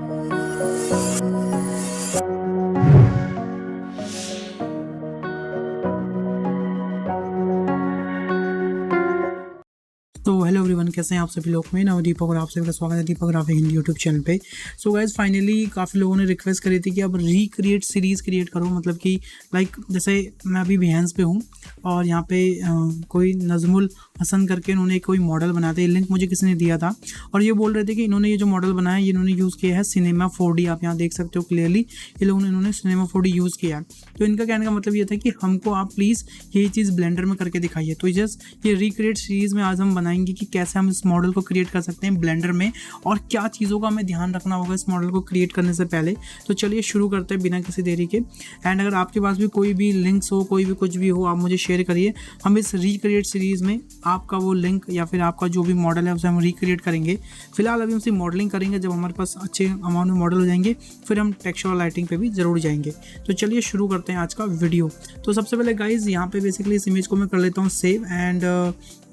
तो hello everyone, कैसे हैं आप सभी लोग। मैं नाम दीपक और आप सभी का स्वागत है दीपक ग्राफिक हिंदी यूट्यूब चैनल पे। सो गाइज फाइनली काफ़ी लोगों ने रिक्वेस्ट करी थी कि अब रिक्रिएट सीरीज़ क्रिएट करो, मतलब कि लाइक जैसे मैं अभी बिहेंस पे हूँ और यहाँ पे कोई नजमुल हसन करके इन्होंने कोई मॉडल बनाया था। ये लिंक मुझे किसी ने दिया था और ये बोल रहे थे कि इन्होंने ये जो मॉडल बनाया है ये इन्होंने यूज़ किया है सिनेमा 4D। आप यहाँ देख सकते हो क्लियरली ये लोगों ने इन्होंने सिनेमा 4D यूज़ किया है। तो इनका कहने का मतलब ये था कि हमको आप प्लीज़ ये चीज़ ब्लेंडर में करके दिखाइए। तो जस्ट ये रिक्रिएट सीरीज़ में आज हम बनाएंगे कि कैसे हम इस मॉडल को क्रिएट कर सकते हैं ब्लेंडर में और क्या चीज़ों का हमें ध्यान रखना होगा इस मॉडल को क्रिएट करने से पहले। तो चलिए शुरू करते हैं बिना किसी देरी के। एंड अगर आपके पास भी कोई भी लिंक्स हो, कोई भी कुछ भी हो, आप मुझे शेयर करिए। हम इस रिक्रिएट सीरीज़ में आपका वो लिंक या फिर आपका जो भी मॉडल है उसे हम रिक्रिएट करेंगे। फिलहाल अभी हम उसकी मॉडलिंग करेंगे, जब हमारे पास अच्छे अमाउंट में मॉडल हो जाएंगे फिर हम टेक्सचर और लाइटिंग पे भी ज़रूर जाएंगे। तो चलिए शुरू करते हैं आज का वीडियो। तो सबसे पहले गाइज यहाँ पे बेसिकली इस इमेज को मैं कर लेता हूँ सेव। एंड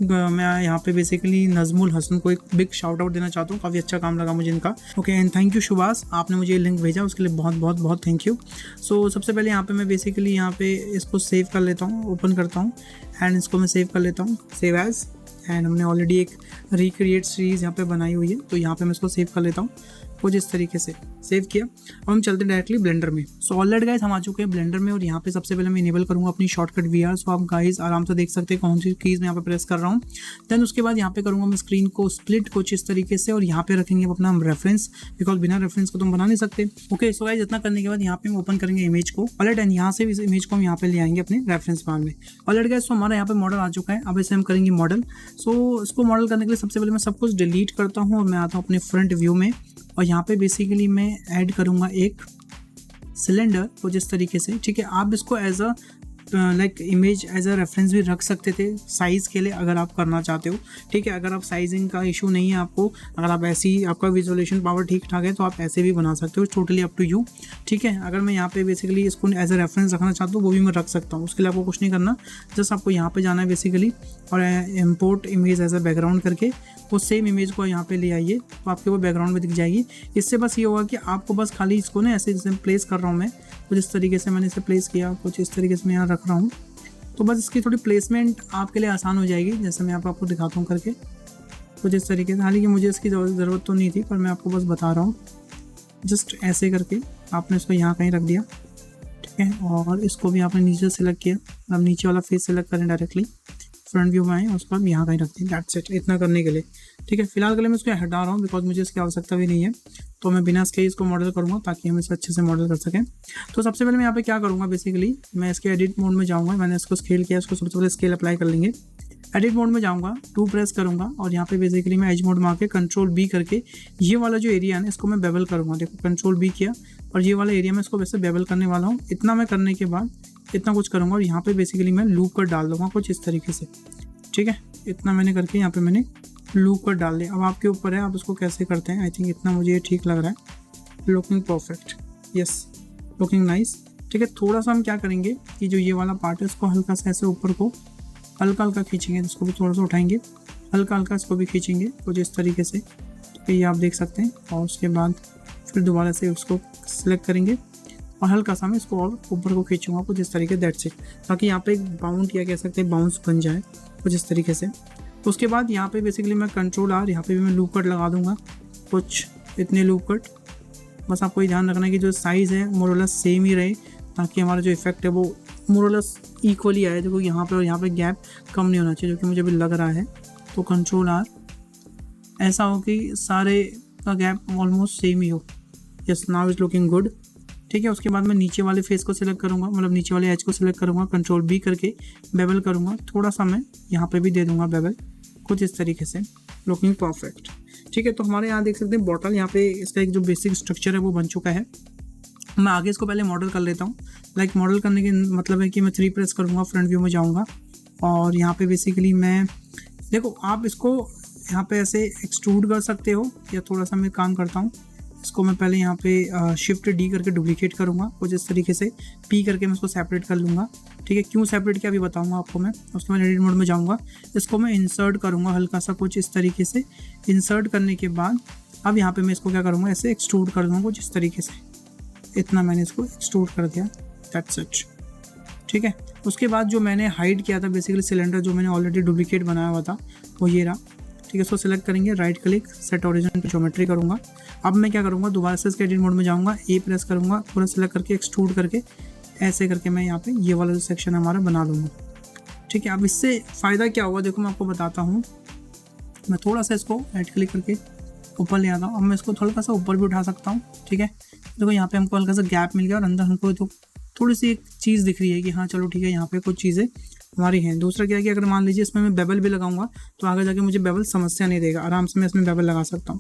मैं यहाँ पे बेसिकली नजमुल हसन को एक बिग शाउट आउट देना चाहता हूँ, काफ़ी अच्छा काम लगा मुझे इनका। Okay and thank you Subhash, आपने मुझे ये लिंक भेजा उसके लिए बहुत बहुत बहुत थैंक यू। सो सबसे पहले यहाँ पे मैं बेसिकली यहाँ पे इसको सेव कर लेता हूँ, ओपन करता हूँ एंड इसको मैं सेव कर लेता हूँ, सेव एज। एंड हमने ऑलरेडी एक रिक्रिएट सीरीज़ यहाँ पे बनाई हुई है, तो यहाँ पे मैं इसको सेव कर लेता हूँ कुछ इस तरीके से। सेव किया और हम चलते डायरेक्टली ब्लेंडर में। सो ऑलरेडी गाइस हम आ चुके हैं ब्लेंडर में और यहाँ पे सबसे पहले मैं इनेबल करूँगा अपनी शॉर्टकट VR। सो आप गाइस आराम से देख सकते हैं कौन सी कीज़ मैं यहाँ पे प्रेस कर रहा हूँ। देन उसके बाद यहाँ पे करूँगा मैं स्क्रीन को स्प्लिट कुछ इस तरीके से और यहाँ पे रखेंगे अपना हम रेफरेंस, बिकॉज बिना रेफरेंस को तो हम बना नहीं सकते। ओके सो गाइस इतना करने के बाद यहाँ पे हम ओपन करेंगे इमेज को ऑलरेडी एंड यहाँ से इस इमेज को हम यहाँ पे ले आएंगे अपने रेफरेंस बार में। ऑलरेडी गाइस तो हमारा यहाँ पे मॉडल आ चुका है, अब इसे हम करेंगे मॉडल। सो इसको मॉडल करने के लिए सबसे पहले मैं सब कुछ डिलीट करता हूँ और मैं आता हूँ अपने फ्रंट व्यू में और यहाँ पे बेसिकली मैं ऐड करूँगा एक सिलेंडर कुछ इस तरीके से। ठीक है, आप इसको as a like image as a reference भी रख सकते थे साइज़ के लिए अगर आप करना चाहते हो। ठीक है, अगर आप साइजिंग का इशू नहीं है आपको, अगर आप ऐसी आपका विजुअलाइजेशन पावर ठीक ठाक है तो आप ऐसे भी बना सकते हो, टोटली अप टू यू। ठीक है, अगर मैं यहाँ पे बेसिकली इसको एज अ रेफरेंस रखना चाहता हूँ वो भी मैं रख सकता हूँ, उसके लिए आपको कुछ नहीं करना। जस्ट आपको यहाँ पे जाना है बेसिकली और import image as a background करके वो सेम इमेज को यहाँ पे ले आइए तो आपके वो बैकग्राउंड में दिख जाएगी। इससे बस ये होगा कि आपको बस खाली इसको ना ऐसे जैसे प्लेस कर रहा हूँ मैं कुछ इस तरीके से, मैंने इसे प्लेस किया कुछ इस तरीके से मैं यहाँ रख रहा हूँ, तो बस इसकी थोड़ी प्लेसमेंट आपके लिए आसान हो जाएगी। जैसे मैं आपको दिखाता हूँ करके कुछ इस तरीके से। हालांकि मुझे इसकी ज़रूरत तो नहीं थी पर मैं आपको बस बता रहा हूँ। जस्ट ऐसे करके आपने इसको यहाँ कहीं रख दिया। ठीक है, और इसको भी आपने नीचे सेलेक्ट किया, अब नीचे वाला फेस सेलेक्ट करें डायरेक्टली, फ्रंट व्यू में आए उसको हम यहाँ कहीं रख दें। दैट्स इट, इतना करने के लिए। ठीक है, फिलहाल के लिए मैं इसको हटा रहा हूँ बिकॉज मुझे इसकी आवश्यकता भी नहीं है, तो मैं बिना इसके इसको मॉडल करूँगा ताकि हम इसे अच्छे से मॉडल कर सकें। तो सबसे पहले मैं यहाँ पे क्या करूँगा, बेसिकली मैं इसके एडिट मोड में जाऊँगा। मैंने इसको स्केल किया, इसको सबसे पहले स्केल अप्लाई कर लेंगे। एडिट मोड में जाऊँगा, 2 प्रेस करूँगा और यहाँ पे बेसिकली मैं एज मोड में आके कंट्रोल B करके ये वाला जो एरिया है ना इसको मैं बेबल करूँगा। देखो कंट्रोल B किया और ये वाला एरिया में इसको वैसे बेबल करने वाला हूँ। इतना मैं करने के बाद इतना कुछ करूँगा और यहाँ पे बेसिकली मैं लूप कर डाल दूँगा कुछ इस तरीके से। ठीक है, इतना मैंने करके यहाँ पे मैंने लूप कर डाल दिया। अब आपके ऊपर है आप इसको कैसे करते हैं। आई थिंक इतना मुझे ठीक लग रहा है, looking perfect, yes looking nice. ठीक है, थोड़ा सा हम क्या करेंगे कि जो ये वाला पार्ट है इसको हल्का सा ऐसे ऊपर को हल्का हल्का खींचेंगे, इसको भी थोड़ा सा उठाएंगे, हल्का हल्का इसको भी खींचेंगे कुछ इस तरीके से। तो ये आप देख सकते हैं और उसके बाद फिर दोबारा से उसको सिलेक्ट करेंगे और हल्का सा मैं इसको और ऊपर को खींचूंगा कुछ इस तरीके, दैट्स इट, ताकि यहाँ पे एक बाउंड या कह सकते हैं बाउंस बन जाए कुछ इस तरीके से। उसके बाद यहाँ पे बेसिकली मैं कंट्रोल R, यहाँ पे भी मैं लूप कट लगा दूंगा कुछ इतने लूप कट। बस आपको ये ध्यान रखना है कि जो साइज़ है मोरलेस सेम ही रहे ताकि हमारा जो इफेक्ट है वो मोरलेस इक्वली आए। देखो यहाँ पे और यहाँ पे गैप कम नहीं होना चाहिए जो कि मुझे भी लग रहा है। तो कंट्रोल R ऐसा हो कि सारे का गैप ऑलमोस्ट सेम ही हो। Yes, now is looking good. ठीक है, उसके बाद मैं नीचे वाले फेस को सिलेक्ट करूँगा, मतलब नीचे वाले एज को सिलेक्ट करूँगा, कंट्रोल B करके बेबल करूँगा, थोड़ा सा मैं यहाँ पे भी दे दूँगा बेबल कुछ इस तरीके से, लुकिंग परफेक्ट। ठीक है, तो हमारे यहाँ देख सकते हैं बॉटल, यहाँ पे इसका एक जो बेसिक स्ट्रक्चर है वो बन चुका है। मैं आगे इसको पहले मॉडल कर लेता हूँ। लाइक मॉडल करने के मतलब है कि मैं 3 प्रेस करूँगा, फ्रंट व्यू में जाऊँगा और यहाँ पे बेसिकली मैं देखो आप इसको यहाँ पे ऐसे एक्सट्रूड कर सकते हो या थोड़ा सा मैं काम करता हूँ, इसको मैं पहले यहाँ पे शिफ्ट D करके डुप्लीकेट करूँगा कुछ इस तरीके से, P करके मैं इसको सेपरेट कर लूँगा। ठीक है, क्यों सेपरेट किया अभी बताऊँगा आपको मैं। उसके बाद एडिट मोड में जाऊँगा, इसको मैं इंसर्ट करूँगा हल्का सा कुछ इस तरीके से। इंसर्ट करने के बाद अब यहाँ पे मैं इसको क्या करूँगा, ऐसे एक्सट्रूड कर दूँगा कुछ इस तरीके से, इतना मैंने इसको एक्सट्रूड कर दिया, दैट्स इट। ठीक है, उसके बाद जो मैंने हाइड किया था बेसिकली सिलेंडर, जो मैंने ऑलरेडी डुप्लीकेट बनाया हुआ था वो ये रहा। ठीक है, इसको सेलेक्ट करेंगे, राइट क्लिक, सेट ओरिजिन पे ज्योमेट्री करूँगा। अब मैं क्या करूँगा, दोबारा से इसके एडिट मोड में जाऊँगा, ए प्रेस करूँगा, पूरा सेलेक्ट करके एक्सट्रूड करके ऐसे करके मैं यहाँ पे ये वाला जो सेक्शन हमारा बना लूँगा। ठीक है, अब इससे फ़ायदा क्या होगा देखो मैं आपको बताता हूँ। मैं थोड़ा सा इसको राइट क्लिक करके ऊपर ले आता हूँ। अब मैं इसको थोड़ा सा ऊपर भी उठा सकता हूँ। ठीक है, देखो यहाँ पे हमको हल्का सा गैप मिल गया और अंदर हमको तो थोड़ी सी एक चीज़ दिख रही है कि हाँ चलो ठीक है, यहाँ पे कुछ चीज़ें हमारी हैं। दूसरा क्या है कि अगर मान लीजिए इसमें मैं बेबल भी लगाऊंगा तो आगे जाके मुझे बेबल समस्या नहीं देगा, आराम से मैं इसमें बेबल लगा सकता हूँ।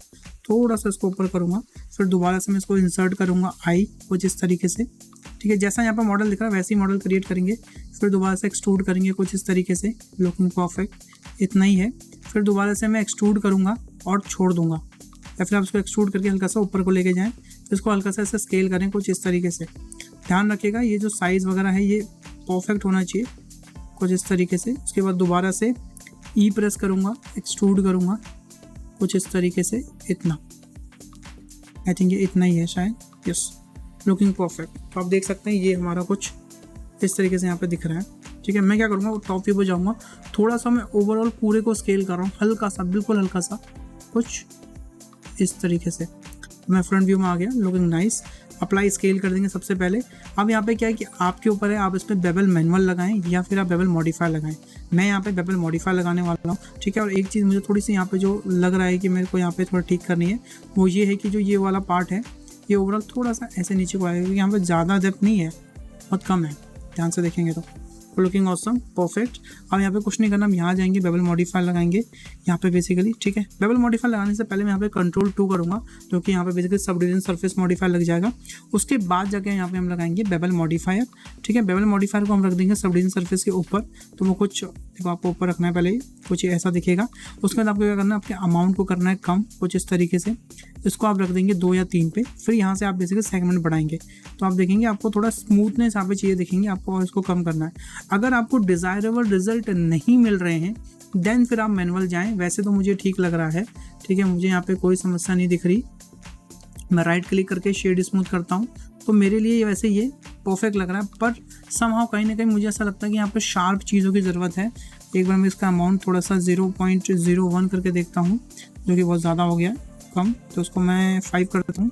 थोड़ा सा इसको ऊपर करूँगा, फिर दोबारा से मैं इसको इंसर्ट करूँगा आई कुछ इस तरीके से। ठीक है, जैसा यहाँ पर मॉडल दिख रहा है वैसे ही मॉडल क्रिएट करेंगे, फिर दोबारा से एक्सट्रूड करेंगे कुछ इस तरीके से, लुकिंग परफेक्ट, इतना ही है। फिर दोबारा से मैं एक्सट्रूड करूँगा और छोड़ दूँगा, या फिर आप इसको एक्सट्रूड करके हल्का सा ऊपर को लेके जाएँ, फिर इसको हल्का सा ऐसे स्केल करें कुछ इस तरीके से। ध्यान रखिएगा ये जो साइज़ वगैरह है ये परफेक्ट होना चाहिए कुछ इस तरीके से। उसके बाद दोबारा से ई प्रेस करूँगा, एक्सट्रूड करूँगा कुछ इस तरीके से, इतना, आई थिंक ये इतना ही है शायद, यस, लुकिंग परफेक्ट। तो आप देख सकते हैं ये हमारा कुछ इस तरीके से यहाँ पे दिख रहा है। ठीक है, मैं क्या करूँगा, वो टॉप व्यू पर जाऊँगा, थोड़ा सा मैं ओवरऑल पूरे को स्केल कर रहा हूँ, हल्का सा, बिल्कुल हल्का सा, कुछ इस तरीके से। मैं फ्रंट व्यू में आ गया, लुकिंग नाइस। अप्लाई स्केल कर देंगे सबसे पहले। अब यहाँ पे क्या है कि आपके ऊपर है, आप इसमें बेबल मैनुअल लगाएं या फिर आप बेबल मॉडिफाई लगाएं। मैं यहाँ पे बेबल मॉडिफाई लगाने वाला हूँ। ठीक है, और एक चीज़ मुझे थोड़ी सी यहाँ पे जो लग रहा है कि मेरे को यहाँ पे थोड़ा ठीक करनी है, वो ये है कि जो ये वाला पार्ट है ये ओवरऑल थोड़ा सा ऐसे नीचे को आएगा, क्योंकि यहाँ पर ज़्यादा डेप्थ नहीं है, बहुत कम है, ध्यान से देखेंगे तो लुकिंग ऑसम परफेक्ट। अब यहाँ पे कुछ नहीं करना, हम यहाँ जाएंगे, बेबल मॉडिफाई लगाएंगे यहाँ पे बेसिकली। ठीक है, बेबल मॉडिफाई लगाने से पहले मैं यहाँ पे कंट्रोल 2 करूँगा, जो कि यहाँ पे basically sub division surface modify लग जाएगा। उसके बाद जाके यहाँ पे हम लगाएंगे बेबल मॉडिफायर। ठीक है, बेबल मॉडिफायर को हम रख देंगे सब डिवीजन सरफेस के ऊपर, तो वो कुछ देखो आपको ऊपर रखना है पहले, कुछ ऐसा दिखेगा। उसके बाद आपको क्या करना है, आपके अमाउंट को करना है कम कुछ इस तरीके से, इसको आप रख देंगे 2 या 3 पे। फिर यहाँ से आप बेसिकली सेगमेंट बढ़ाएंगे, तो आप देखेंगे आपको थोड़ा स्मूथनेस यहाँ पे चाहिए दिखेंगे आपको, और इसको कम करना है। अगर आपको डिज़ायरेबल रिजल्ट नहीं मिल रहे हैं देन फिर आप मैनुअल जाएं। वैसे तो मुझे ठीक लग रहा है, ठीक है, मुझे यहाँ पे कोई समस्या नहीं दिख रही। मैं राइट क्लिक करके शेड स्मूथ करता हूँ, तो मेरे लिए वैसे ये परफेक्ट लग रहा है, पर समहाउ कहीं ना कहीं मुझे ऐसा लगता है कि यहाँ पे शार्प चीज़ों की ज़रूरत है। एक बार मैं इसका अमाउंट थोड़ा सा 0.01 करके देखता हूँ, जो कि बहुत ज़्यादा हो गया कम, तो उसको मैं 5 कर देता हूँ।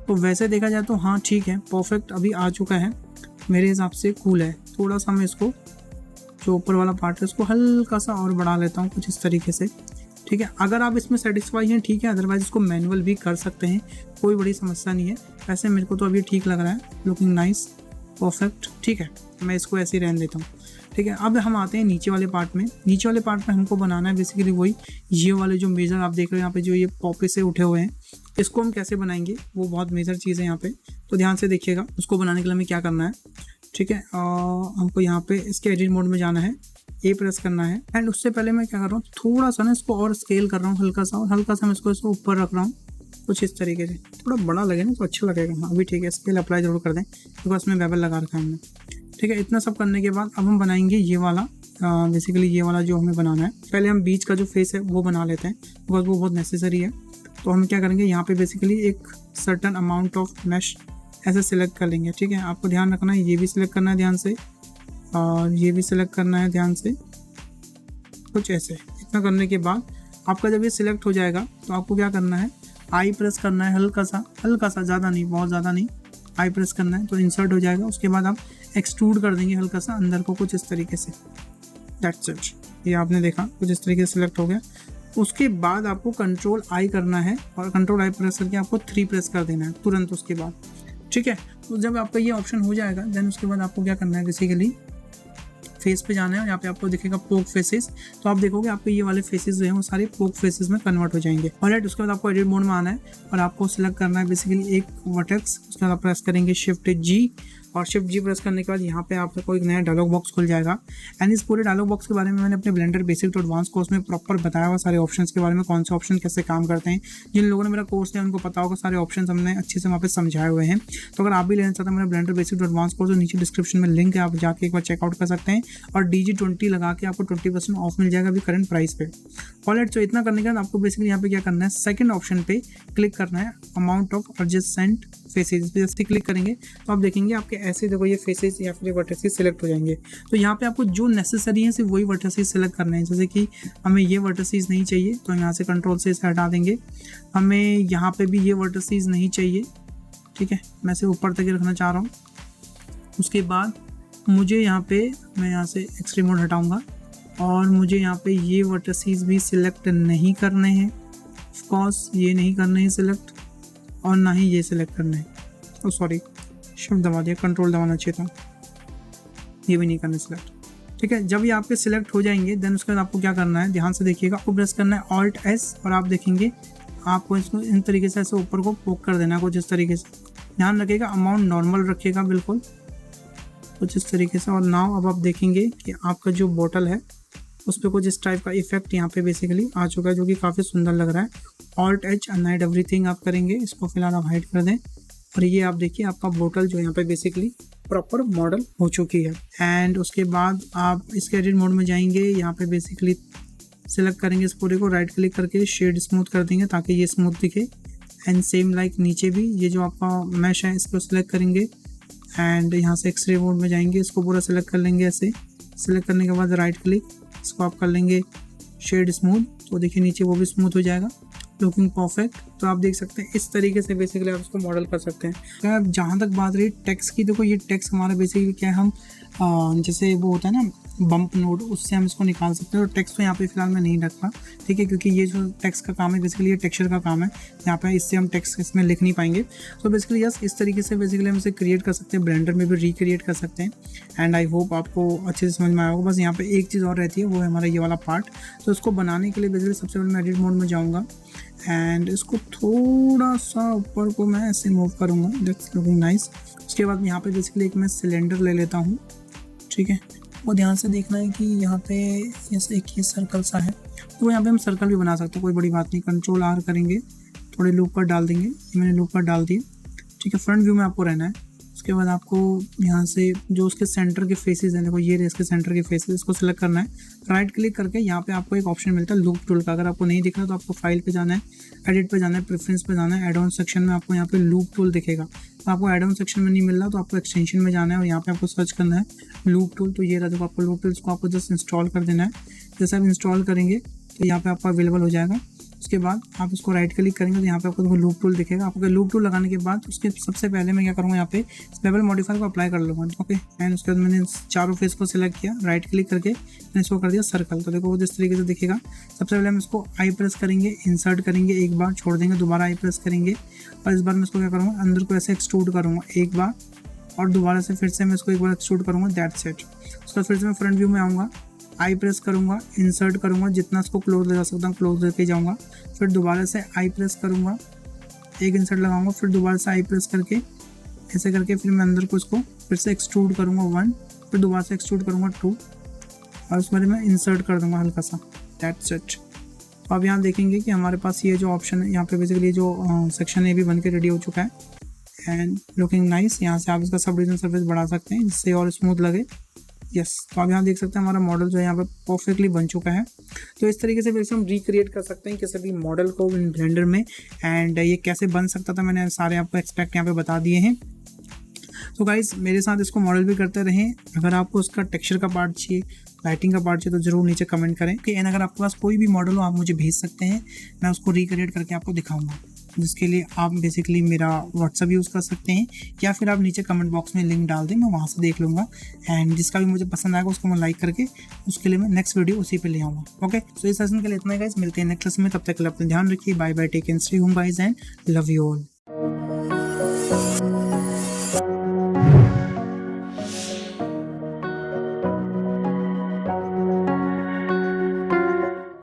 तो वैसे देखा जाए तो हाँ ठीक है, परफेक्ट अभी आ चुका है मेरे हिसाब से, कूल है। थोड़ा सा मैं इसको जो ऊपर वाला पार्ट है उसको हल्का सा और बढ़ा लेता हूँ कुछ इस तरीके से। ठीक है, अगर आप इसमें सेटिस्फाई हैं ठीक है, अदरवाइज इसको मैनुअल भी कर सकते हैं, कोई बड़ी समस्या नहीं है। वैसे मेरे को तो अभी ठीक लग रहा है, लुकिंग नाइस परफेक्ट। ठीक है, मैं इसको ऐसे ही रहने देता हूँ। ठीक है, अब हम आते हैं नीचे वाले पार्ट में। नीचे वाले पार्ट में हमको बनाना है बेसिकली वही ये वाले जो मेजर आप देख रहे हो यहाँ पे, जो ये पॉपी से उठे हुए हैं, इसको हम कैसे बनाएंगे, वो बहुत मेजर चीज़ है यहाँ पे, तो ध्यान से देखिएगा। उसको बनाने के लिए हमें क्या करना है, ठीक है, हमको यहाँ पे इसके एडिट मोड में जाना है, ए प्रेस करना है। एंड उससे पहले मैं क्या कर रहा हूँ, थोड़ा सा ना इसको और स्केल कर रहा हूँ हल्का सा, और हल्का सा मैं इसको ऊपर रख रहा हूँ कुछ इस तरीके से। थोड़ा बड़ा लगे ना तो अच्छा लगेगा। हाँ अभी ठीक है, स्केल अप्लाई जरूर कर दें, बिकॉज इसमें बेबल लगा रखा है हमने। ठीक है, इतना सब करने के बाद अब हम बनाएंगे ये वाला, बेसिकली ये वाला जो हमें बनाना है। पहले हम बीच का जो फेस है वो बना लेते हैं, बिकॉज वो बहुत नेसेसरी है। तो हम क्या करेंगे, यहाँ पे बेसिकली एक सर्टन अमाउंट ऑफ मैश ऐसे सिलेक्ट कर लेंगे। ठीक है, आपको ध्यान रखना है, ये भी सिलेक्ट करना है ध्यान से, और ये भी सिलेक्ट करना है ध्यान से, कुछ ऐसे। इतना करने के बाद आपका जब ये सिलेक्ट हो जाएगा तो आपको क्या करना है, आई प्रेस करना है हल्का सा, ज़्यादा नहीं, बहुत ज़्यादा नहीं, आई प्रेस करना है तो इंसर्ट हो जाएगा। उसके बाद आप एक्सट्रूड कर देंगे हल्का सा अंदर को कुछ इस तरीके से, दैट्स इट। ये आपने देखा कुछ इस तरीके से सिलेक्ट हो गया। उसके बाद आपको कंट्रोल आई करना है, और कंट्रोल आई प्रेस करके आपको 3 प्रेस कर देना है तुरंत उसके बाद। ठीक है, तो जब आपका ये ऑप्शन हो जाएगा देन उसके बाद आपको क्या करना है, बेसिकली फेस पे जाना है, और यहाँ पे आपको दिखेगा पोक फेसेस। तो आप देखोगे आपको ये वाले फेसेस जो हैं वो सारे पोक फेसेस में कन्वर्ट हो जाएंगे। ऑलराइट, उसके बाद आपको एडिट मोड में आना है और आपको सिलेक्ट करना है बेसिकली एक वर्टेक्स। उसके बाद आप प्रेस करेंगे शिफ्ट G, और शिफ्ट जी प्रेस करने के बाद यहाँ पे आपको एक नया डायलॉग बॉक्स खुल जाएगा। एंड इस पूरे डायलॉग बॉक्स के बारे में मैंने अपने Blender basic to advance course में प्रॉपर बताया हुआ सारे ऑप्शंस के बारे में, कौन से ऑप्शन कैसे काम करते हैं। जिन लोगों ने मेरा कोर्स लिया उनको पता होगा, सारे ऑप्शन हमने अच्छे से वहाँ पे समझाए हुए हैं। तो अगर आप भी लेना चाहते हैं मेरा Blender basic to advance course, तो नीचे डिस्क्रिप्शन में लिंक है, आप जाके एक बार चेकआउट कर सकते हैं। और DG20 लगा के आपको 20% ऑफ मिल जाएगा अभी करंट प्राइस पे। ऑलराइट, तो इतना करने के बाद आपको बेसिकली यहाँ पे क्या करना है, सेकंड ऑप्शन पे क्लिक करना है, अमाउंट ऑफ एडजस्टेंट फेसेस। जैसे क्लिक करेंगे तो आप देखेंगे आपके ऐसे देखो ये फेसेस या फिर वर्टिसेस सिलेक्ट हो जाएंगे। तो यहाँ पे आपको जो नेसेसरी है सिर्फ वही वर्टिसेस सिलेक्ट करने हैं। जैसे कि हमें ये वर्टिसेस नहीं चाहिए तो यहाँ से कंट्रोल से इसे हटा देंगे। हमें यहाँ पे भी ये वर्टिसेस नहीं चाहिए, ठीक है, मैं इसे ऊपर तक रखना चाह रहा हूँ। उसके बाद मुझे यहाँ पे मैं यहाँ से एक्सट्रीम मोड हटाऊँगा और मुझे यहाँ पे ये वर्टिसेस भी सिलेक्ट नहीं करने हैं। ऑफकोर्स ये नहीं करने हैं सिलेक्ट, और ना ही ये सिलेक्ट करना है। ओ सॉरी, शिफ्ट दबा दिया, कंट्रोल दबाना चाहिए था। ये भी नहीं करना सिलेक्ट, ठीक है। जब ये आपके सिलेक्ट हो जाएंगे देन उसके बाद आपको क्या करना है, ध्यान से देखिएगा, आपको प्रेस करना है Alt+S और आप देखेंगे आपको इसको इन तरीके से ऐसे ऊपर को पोक कर देना है कुछ इस तरीके से। ध्यान रखिएगा अमाउंट नॉर्मल रखिएगा बिल्कुल कुछ इस तरीके से। और नाउ अब आप देखेंगे कि आपका जो बोतल है उस पर कुछ इस टाइप का इफेक्ट यहाँ पे बेसिकली आ चुका है, जो कि काफ़ी सुंदर लग रहा है। Alt+H अनहाइड एवरीथिंग आप करेंगे, इसको फिलहाल आप हाइड कर दें। और ये आप देखिए आपका बोतल जो यहाँ पे बेसिकली प्रॉपर मॉडल हो चुकी है। एंड उसके बाद आप इसके एडिट मोड में जाएंगे, यहाँ पे बेसिकली सिलेक्ट करेंगे इस पूरे को, राइट क्लिक करके शेड स्मूथ कर देंगे ताकि ये स्मूथ दिखे। एंड सेम लाइक नीचे भी ये जो आपका मैश है इसको सिलेक्ट करेंगे एंड यहाँ से एक्सरे मोड में जाएंगे, इसको पूरा सिलेक्ट कर लेंगे। ऐसे सिलेक्ट करने के बाद राइट क्लिक, इसको आप कर लेंगे शेड स्मूथ, तो देखिए नीचे वो भी स्मूथ हो जाएगा, लुकिंग परफेक्ट। तो आप देख सकते हैं इस तरीके से बेसिकली आप इसको मॉडल कर सकते हैं। तो जहाँ तक बात रही टेक्स्ट की, देखो ये टेक्स्ट हमारा बेसिकली क्या है, हम जैसे वो होता है ना बम्प नोड, उससे हम इसको निकाल सकते हैं। और टेक्स्ट तो यहाँ पे फिलहाल मैं नहीं रख रहा, ठीक है, क्योंकि ये जो टेक्स्ट का काम है बेसिकली ये टेक्सचर का काम है, यहाँ पे इससे हम टेक्स्ट इसमें लिख नहीं पाएंगे। तो बेसिकली यस इस तरीके से बेसिकली हम इसे क्रिएट कर सकते हैं, ब्लेंडर में भी रिक्रिएट कर सकते हैं। एंड आई होप आपको अच्छे से समझ में आया होगा। बस यहाँ पे एक चीज़ और रहती है, वो है हमारा ये वाला पार्ट। तो इसको बनाने के लिए बेसिकली सबसे पहले मैं एडिट मोड में जाऊँगा एंड इसको थोड़ा सा ऊपर को मैं ऐसे मूव करूँगा, दैट्स लुकिंग नाइस। उसके बाद यहाँ पे बेसिकली एक मैं सिलेंडर ले लेता हूँ, ठीक है। वो ध्यान से देखना है कि यहाँ पे जैसे एक ये सर्कल सा है, तो यहाँ पे हम सर्कल भी बना सकते हैं, कोई बड़ी बात नहीं। कंट्रोल R करेंगे, थोड़े लूप पर डाल देंगे, ये मैंने लूप पर डाल दिए, ठीक है। फ्रंट व्यू में आपको रहना है। उसके बाद आपको यहाँ से जो उसके सेंटर के फेसेस हैं, देखो ये रहे इसके सेंटर के फेसेस, इसको सिलेक्ट करना है। राइट क्लिक करके यहाँ पे आपको एक ऑप्शन मिलता है लूप टूल का। अगर आपको नहीं दिख रहा तो आपको फाइल पे जाना है, एडिट पे जाना है, प्रेफरेंस पे जाना है, एड ऑन सेक्शन में आपको यहाँ पे लूप टूल दिखेगा। तो आपको एड ऑन सेक्शन में नहीं मिल रहा तो आपको एक्सटेंशन में जाना है और यहाँ पे आपको सर्च करना है लूप टूल। तो ये रहा, देखो आपको लूप टूल, इसको आपको जस्ट इंस्टॉल कर देना है। जैसे आप इंस्टॉल करेंगे तो यहाँ पे आपको अवेलेबल हो जाएगा। उसके बाद आप इसको राइट क्लिक करेंगे तो यहाँ पे आपको लूप टूल दिखेगा। आपको लूप टूल लगाने के बाद उसके सबसे पहले मैं क्या करूँगा, यहाँ पे स्पेबल मॉडिफायर को अप्लाई कर लूँगा, ओके। एंड उसके बाद मैंने चारों फेस को सिलेक्ट किया, राइट क्लिक करके मैंने इसको कर दिया सर्कल। तो देखो वो जिस तरीके से दिखेगा। सबसे पहले हम इसको आई प्रेस करेंगे, इंसर्ट करेंगे, एक बार छोड़ देंगे, दोबारा आई प्रेस करेंगे और इस बार मैं इसको क्या करूँगा, अंदर को ऐसे एक्सट्रूड करूँगा एक बार और दोबारा से फिर से मैं इसको एक बार एक्सट्रूड करूँगा, दैट्स इट। उसके बाद फिर से मैं फ्रंट व्यू में आऊँगा, आई प्रेस करूँगा, इंसर्ट करूँगा, जितना इसको क्लोज ले जा सकता हूँ क्लोज लेके जाऊँगा, फिर दोबारा से आई प्रेस करूँगा, एक इंसर्ट लगाऊंगा, फिर दोबारा से आई प्रेस करके ऐसे करके फिर मैं अंदर को इसको फिर से एक्सट्रूड करूँगा 1, फिर दोबारा से एक्सट्रूड करूँगा 2 और उसमें मैं इंसर्ट कर दूँगा हल्का सा, दैट्स इट। अब यहाँ देखेंगे कि हमारे पास ये जो ऑप्शन है, यहाँ पे बेसिकली जो सेक्शन है भी बन के रेडी हो चुका है एंड लुकिंग नाइस। यहाँ से आप इसका सब डिवीजन सर्फेस बढ़ा सकते हैं जिससे और स्मूथ लगे। यस, तो आप यहाँ देख सकते हैं हमारा मॉडल जो है यहाँ पे परफेक्टली बन चुका है। तो इस तरीके से वैसे हम रिक्रिएट कर सकते हैं किसी भी मॉडल को इन ब्लेंडर में। एंड ये कैसे बन सकता था मैंने सारे आपको एक्सपेक्ट यहाँ पे बता दिए हैं। तो गाइस मेरे साथ इसको मॉडल भी करते रहें। अगर आपको उसका टेक्सचर का पार्ट चाहिए, लाइटिंग का पार्ट चाहिए तो ज़रूर नीचे कमेंट करें। एंड अगर आपके पास कोई भी मॉडल हो आप मुझे भेज सकते हैं, मैं उसको रिक्रिएट करके आपको दिखाऊंगा, जिसके लिए आप बेसिकली मेरा व्हाट्सअप यूज़ कर सकते हैं या फिर आप नीचे कमेंट बॉक्स में लिंक डाल दें, मैं वहाँ से देख लूँगा। एंड जिसका भी मुझे पसंद आएगा उसको मैं लाइक करके उसके लिए मैं नेक्स्ट वीडियो उसी पे ले आऊँगा। ओके, सो इस सेशन के लिए इतना ही गाइस, मिलते हैं नेक्स्ट क्लास में। तब तक के लिए अपना ध्यान रखिए। Bye bye, take care, stay home guys and love you all.